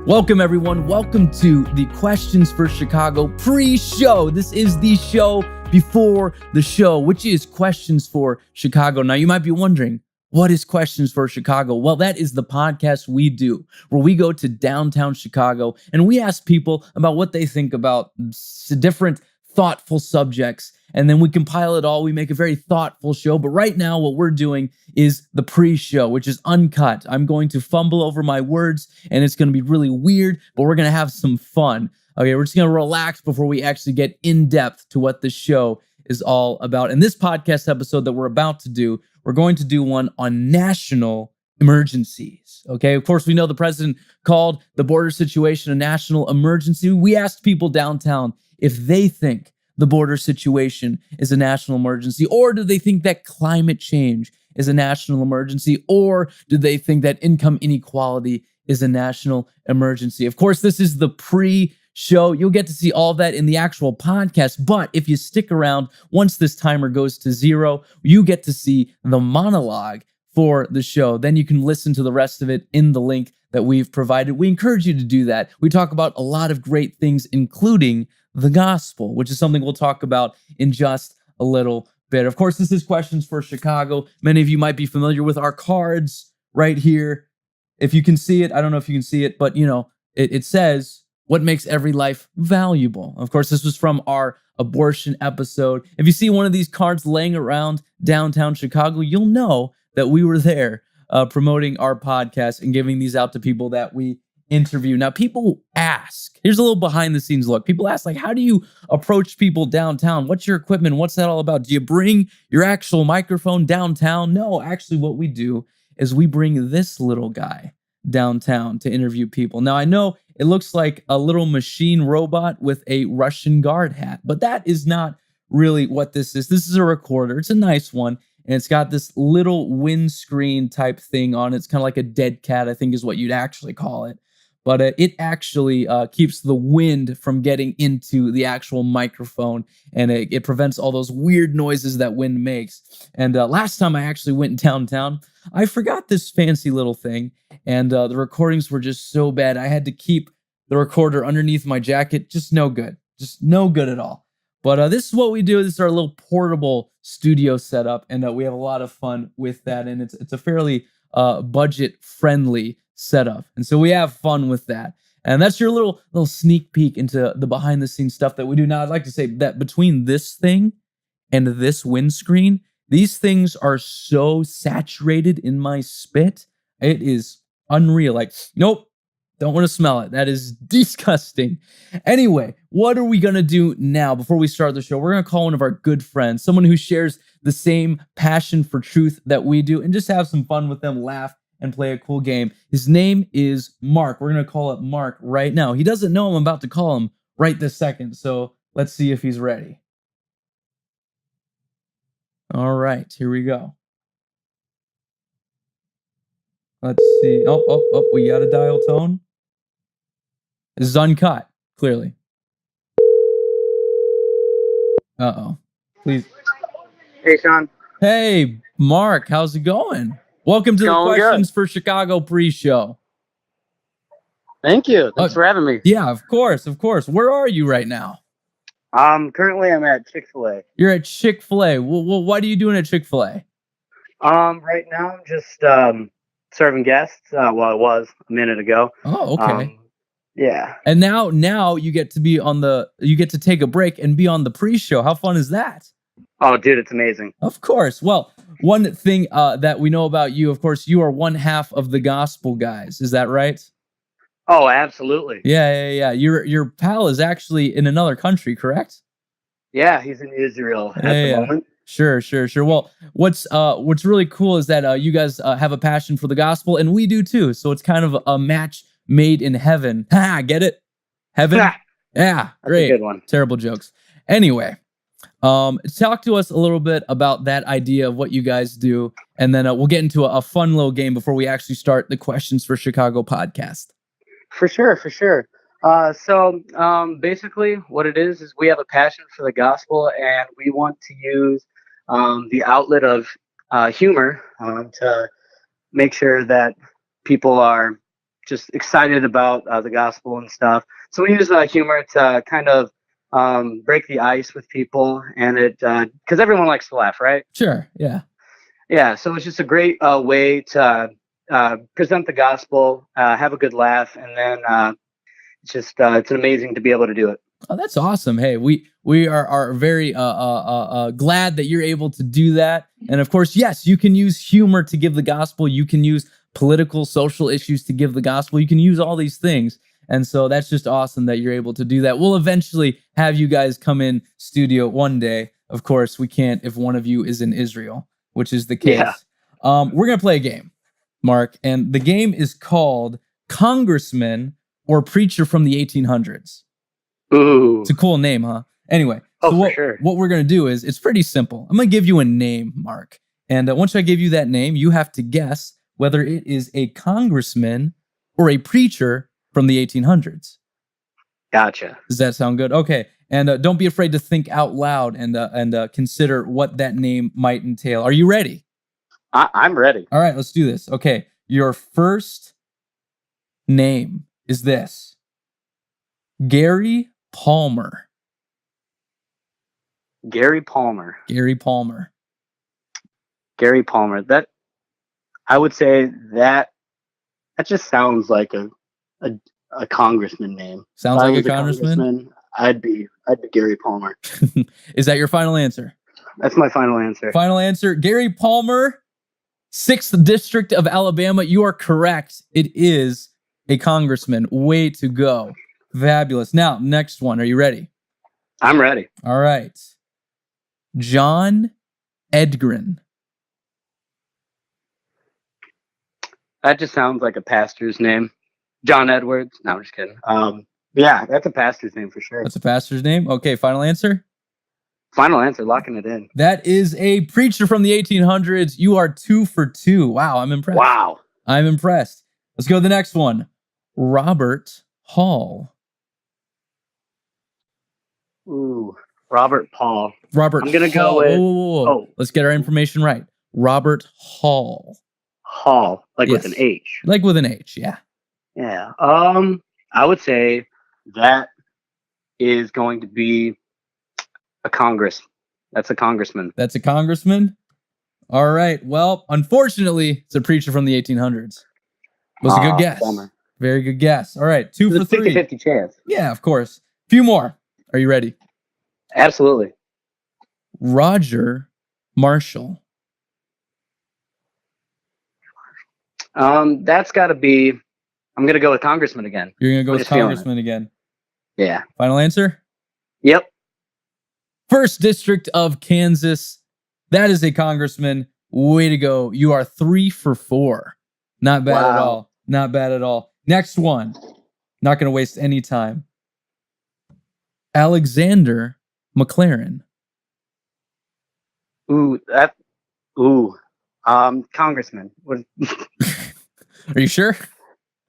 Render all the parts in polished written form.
Welcome, everyone. Welcome to the Questions for Chicago pre-show. This is the show before the show, which is Questions for Chicago. Now, you might be wondering, what is Questions for Chicago? Well, that is the podcast we do, where we go to downtown Chicago and we ask people about what they think about different thoughtful subjects. And then we compile it all. We make a very thoughtful show. But right now, what we're doing is the pre-show, which is uncut. I'm going to fumble over my words, and it's going to be really weird, but we're going to have some fun. Okay, we're just going to relax before we actually get in depth to what the show is all about. And this podcast episode that we're about to do, we're going to do one on national emergencies. Okay, of course, we know the president called the border situation a national emergency. We asked people downtown if they think the border situation is a national emergency, or do they think that climate change is a national emergency, or do they think that income inequality is a national emergency? Of course, this is the pre-show. You'll get to see all that in the actual podcast, but if you stick around, once this timer goes to 0, you get to see the monologue for the show. Then you can listen to the rest of it in the link that we've provided. We encourage you to do that. We talk about a lot of great things, including the gospel, which is something we'll talk about in just a little bit. Of course, this is Questions for Chicago. Many of you might be familiar with our cards right here. If you can see it, I don't know if you can see it, but it says, what makes every life valuable? Of course, this was from our abortion episode. If you see one of these cards laying around downtown Chicago, you'll know that we were there promoting our podcast and giving these out to people that we interview. Now, people ask, here's a little behind the scenes look. People ask, how do you approach people downtown? What's your equipment? What's that all about? Do you bring your actual microphone downtown? No, actually what we do is we bring this little guy downtown to interview people. Now, I know it looks like a little machine robot with a Russian guard hat, but that is not really what this is. This is a recorder. It's a nice one. And it's got this little windscreen type thing on it. It's kind of like a dead cat, I think is what you'd actually call it. But it actually keeps the wind from getting into the actual microphone, and it prevents all those weird noises that wind makes. And last time I actually went downtown, I forgot this fancy little thing, and the recordings were just so bad. I had to keep the recorder underneath my jacket. Just no good at all. But this is what we do. This is our little portable studio setup, and we have a lot of fun with that. And it's a fairly budget-friendly setup, and so we have fun with that. And that's your little sneak peek into the behind-the-scenes stuff that we do. Now, I'd like to say that between this thing and this windscreen, these things are so saturated in my spit. It is unreal. Like, nope, don't want to smell it. That is disgusting. Anyway, what are we going to do now before we start the show? We're going to call one of our good friends, someone who shares the same passion for truth that we do, and just have some fun with them, laugh, and play a cool game. His name is Mark. We're going to call up Mark right now. He doesn't know I'm about to call him right this second, so let's see if he's ready. All right, here we go. Let's see. Oh, we got a dial tone. This is uncut, clearly. Uh-oh. Please. Hey, Sean. Hey, Mark, how's it going? Welcome to the Questions for Chicago pre-show. Thank you. Thanks for having me. Yeah, of course. Where are you right now? Currently I'm at Chick-fil-A. You're at Chick-fil-A. Well, what are you doing at Chick-fil-A? Right now I'm just serving guests. Well, I was a minute ago. Oh, okay. Yeah. And now you get to take a break and be on the pre-show. How fun is that? Oh, dude, it's amazing. Of course. Well, one thing that we know about you, of course, you are one half of the Gospel Guys. Is that right? Oh, absolutely. Yeah. Your pal is actually in another country, correct? Yeah, he's in Israel at the moment. Sure. Well, what's really cool is that you guys have a passion for the gospel, and we do too. So it's kind of a match made in heaven. Ha! Get it? Heaven? Yeah, great. That's a good one. Terrible jokes. Anyway. Talk to us a little bit about that idea of what you guys do, and then we'll get into a fun little game before we actually start the Questions for Chicago podcast. For sure. So basically what it is we have a passion for the gospel, and we want to use the outlet of humor to make sure that people are just excited about the gospel and stuff. So we use humor to kind of break the ice with people, and it because everyone likes to laugh, right? Sure. Yeah. Yeah. So it's just a great way to present the gospel, have a good laugh, and then it's amazing to be able to do it. Oh, that's awesome. Hey, we are very glad that you're able to do that. And of course, yes, you can use humor to give the gospel. You can use political, social issues to give the gospel. You can use all these things. And so that's just awesome that you're able to do that. We'll eventually have you guys come in studio one day. Of course, we can't if one of you is in Israel, which is the case. Yeah. We're going to play a game, Mark, and the game is called Congressman or Preacher from the 1800s. Ooh. It's a cool name, huh? Anyway, Oh, so for what, sure. what we're going to do is, it's pretty simple. I'm going to give you a name, Mark. And once I give you that name, you have to guess whether it is a congressman or a preacher from the 1800s. Gotcha. Does that sound good? Okay. And don't be afraid to think out loud and consider what that name might entail. Are you ready? I'm ready. All right, let's do this. Okay. Your first name is this: Gary Palmer. Gary Palmer. Gary Palmer. Gary Palmer. That I would say that just sounds like a congressman name. Sounds If I like was a congressman? I'd be Gary Palmer. Is that your final answer? That's my final answer. Final answer, Gary Palmer, 6th District of Alabama. You are correct. It is a congressman. Way to go. Fabulous. Now, next one. Are you ready? I'm ready. All right. John Edgren. That just sounds like a pastor's name. John Edwards. No, I'm just kidding. Yeah, that's a pastor's name for sure. That's a pastor's name? Okay, final answer? Final answer, locking it in. That is a preacher from the 1800s. You are 2 for 2. Wow, I'm impressed. Wow. I'm impressed. Let's go to the next one. Robert Hall. Ooh, Robert Paul. Robert I'm gonna Hall. go with. Whoa. Let's get our information right. Robert Hall. Hall, like Yes. with an H. Like with an H, yeah. Yeah. I would say that is going to be a Congress. That's a congressman. That's a congressman? All right. Well, unfortunately, it's a preacher from the 1800s. Was a good guess. Bummer. Very good guess. All right. 2 for It's a 3. 50-50 chance. Yeah, of course. Few more. Are you ready? Absolutely. Roger Marshall. That's got to be. I'm gonna go with congressman again. You're going to go I'm with just feeling it. congressman again. Yeah. Final answer? Yep. 1st District of Kansas. That is a congressman. Way to go. You are 3 for 4. Not bad at Wow. all. Not bad at all. Next one. Not going to waste any time. Alexander McLaren. Ooh, congressman. Are you sure?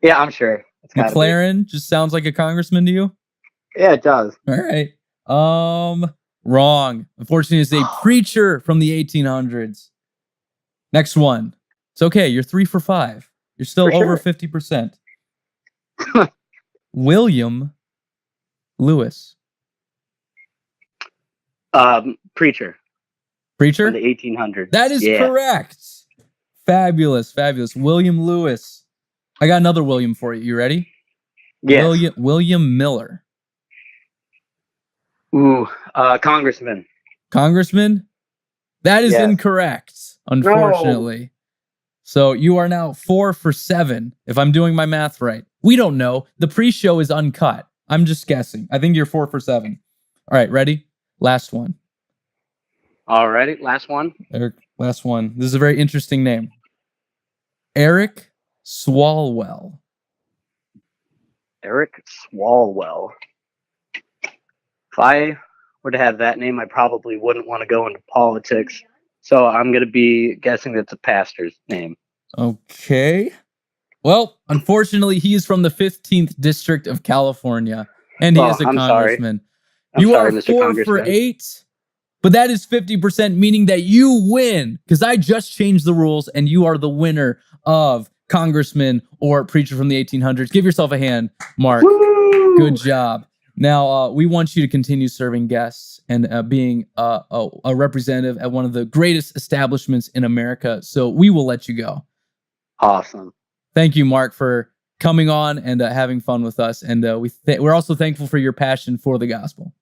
Yeah, I'm sure. It's gotta be. McLaren just sounds like a congressman to you? Yeah, it does. All right. Wrong. Unfortunately, it's a preacher from the 1800s. Next one. It's okay. You're 3 for 5. You're still For over sure. 50%. William Lewis. Preacher Preacher? from the 1800s. That is Yeah. correct. Fabulous. Fabulous. William Lewis. I got another William for you. You ready? Yes. William Miller. Ooh, congressman. Congressman? That is Yes. incorrect, unfortunately. So you are now 4 for 7, if I'm doing my math right. We don't know. The pre-show is uncut. I'm just guessing. I think you're 4 for 7. All right, ready? Last one. Alrighty, last one. Eric, last one. This is a very interesting name. Eric Swalwell. Eric Swalwell. If I were to have that name, I probably wouldn't want to go into politics. So I'm going to be guessing that's a pastor's name. Okay. Well, unfortunately, he is from the 15th District of California, and he Oh, is a I'm sorry. congressman. I'm You sorry, are Mr. 4 for Congressman. 8, but that is 50%, meaning that you win, because I just changed the rules, and you are the winner of congressman or preacher from the 1800s. Give yourself a hand, Mark. Woo! Good job. Now, we want you to continue serving guests and being a representative at one of the greatest establishments in America. So we will let you go. Awesome. Thank you, Mark, for coming on and having fun with us. And we're also thankful for your passion for the gospel.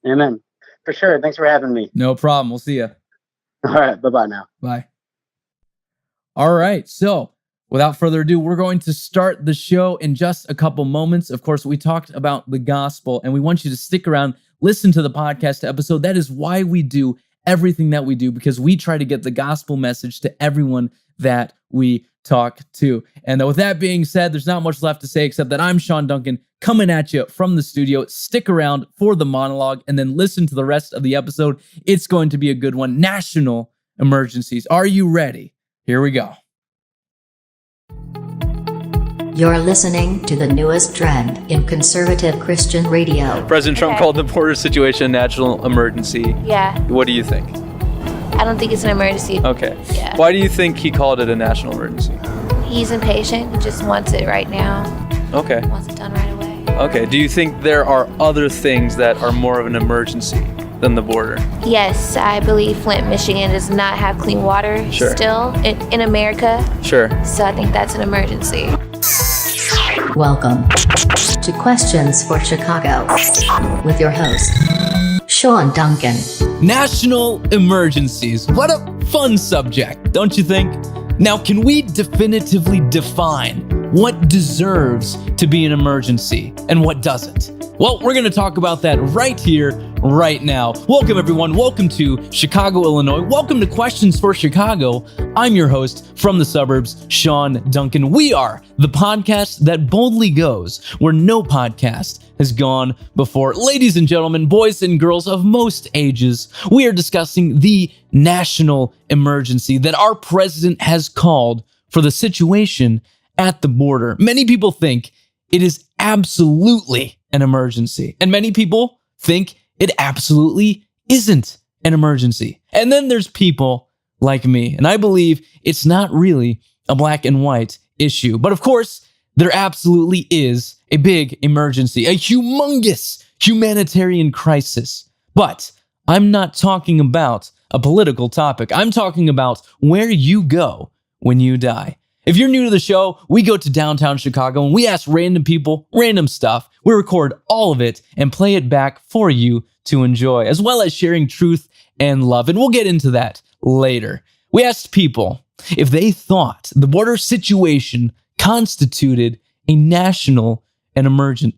Amen. For sure. Thanks for having me. No problem. We'll see you. All right. Bye-bye now. Bye. All right. So without further ado, we're going to start the show in just a couple moments. Of course, we talked about the gospel, and we want you to stick around, listen to the podcast episode. That is why we do everything that we do, because we try to get the gospel message to everyone that we talk to. And with that being said, there's not much left to say except that I'm Sean Duncan coming at you from the studio. Stick around for the monologue and then listen to the rest of the episode. It's going to be a good one. National emergencies. Are you ready? Here we go. You're listening to the newest trend in conservative Christian radio. President Trump called the border situation a national emergency. Yeah. What do you think? I don't think it's an emergency. Okay. Yeah. Why do you think he called it a national emergency? He's impatient. He just wants it right now. Okay. Wants it done right away. Okay. Do you think there are other things that are more of an emergency than the border? Yes, I believe Flint, Michigan does not have clean water still in America. Sure. So I think that's an emergency. Welcome to Questions for Chicago with your host, Sean Duncan. National emergencies. What a fun subject, don't you think? Now, can we definitively define what deserves to be an emergency and what doesn't? Well, we're going to talk about that right here, right now. Welcome, everyone. Welcome to Chicago, Illinois. Welcome to Questions for Chicago. I'm your host from the suburbs, Sean Duncan. We are the podcast that boldly goes where no podcast has gone before. Ladies and gentlemen, boys and girls of most ages, we are discussing the national emergency that our president has called for the situation at the border. Many people think it is absolutely an emergency, and many people think it absolutely isn't an emergency. And then there's people like me, and I believe it's not really a black and white issue. But of course, there absolutely is a big emergency, a humongous humanitarian crisis. But I'm not talking about a political topic. I'm talking about where you go when you die. If you're new to the show, we go to downtown Chicago and we ask random people, random stuff. We record all of it and play it back for you to enjoy, as well as sharing truth and love. And we'll get into that later. We asked people if they thought the border situation constituted a national emergency.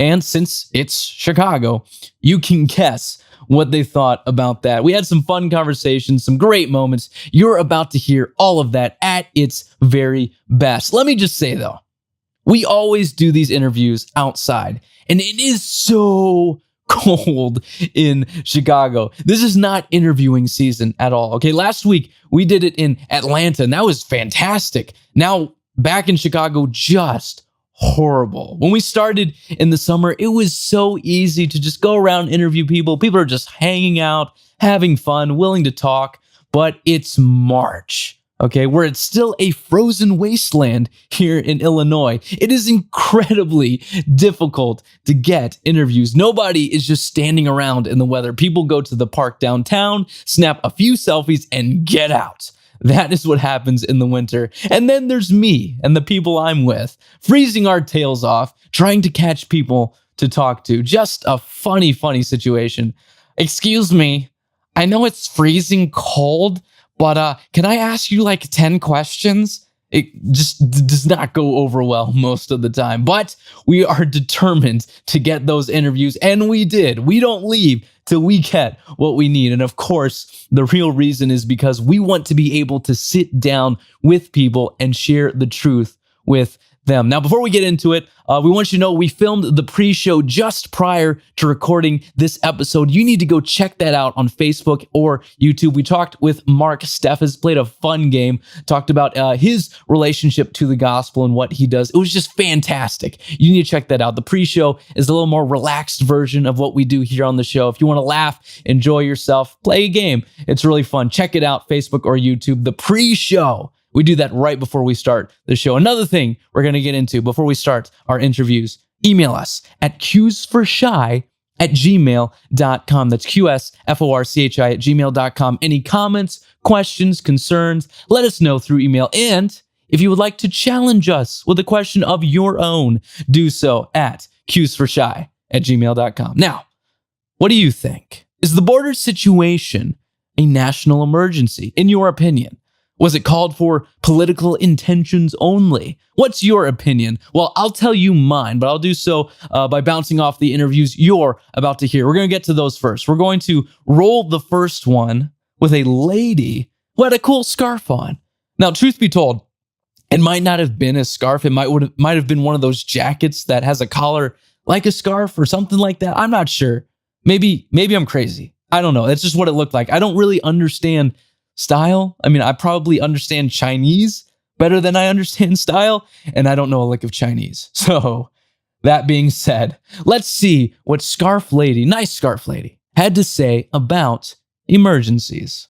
And since it's Chicago, you can guess what they thought about that. We had some fun conversations, some great moments. You're about to hear all of that at its very best. Let me just say, though, we always do these interviews outside, and it is so cold in Chicago. This is not interviewing season at all. Okay, last week we did it in Atlanta, and that was fantastic. Now, back in Chicago, just horrible. When we started in the summer, it was so easy to just go around, interview people. People are just hanging out, having fun, willing to talk. But it's March, okay, where it's still a frozen wasteland here in Illinois. It is incredibly difficult to get interviews. Nobody is just standing around in the weather. People go to the park downtown, snap a few selfies, and get out. That is what happens in the winter. And then there's me and the people I'm with, freezing our tails off, trying to catch people to talk to. Just a funny situation. Excuse me, I know it's freezing cold, but can I ask you like 10 questions? It just does not go over well most of the time, but we are determined to get those interviews, and we did. We don't leave till we get what we need. And of course, the real reason is because we want to be able to sit down with people and share the truth with them. Now, before we get into it, we want you to know we filmed the pre-show just prior to recording this episode. You need to go check that out on Facebook or YouTube. We talked with Mark Steffes, played a fun game, talked about his relationship to the gospel and what he does. It was just fantastic. You need to check that out. The pre-show is a little more relaxed version of what we do here on the show. If you want to laugh, enjoy yourself, play a game, it's really fun. Check it out, Facebook or YouTube. The pre-show We do that right before we start the show. Another thing we're going to get into before we start our interviews, email us at qsforchi@gmail.com. That's qsforchi@gmail.com. Any comments, questions, concerns, let us know through email. And if you would like to challenge us with a question of your own, do so at qsforchi@gmail.com. Now, what do you think? Is the border situation a national emergency, in your opinion? Was it called for political intentions only? What's your opinion? Well, I'll tell you mine, but I'll do so by bouncing off the interviews you're about to hear. We're going to get to those first. We're going to roll the first one with a lady who had a cool scarf on. Now, truth be told, it might not have been a scarf. It might have been one of those jackets that has a collar like a scarf or something like that. I'm not sure. Maybe I'm crazy. I don't know. That's just what it looked like. I don't really understand style. I mean, I probably understand Chinese better than I understand style, and I don't know a lick of Chinese. So that being said, let's see what nice scarf lady, had to say about emergencies.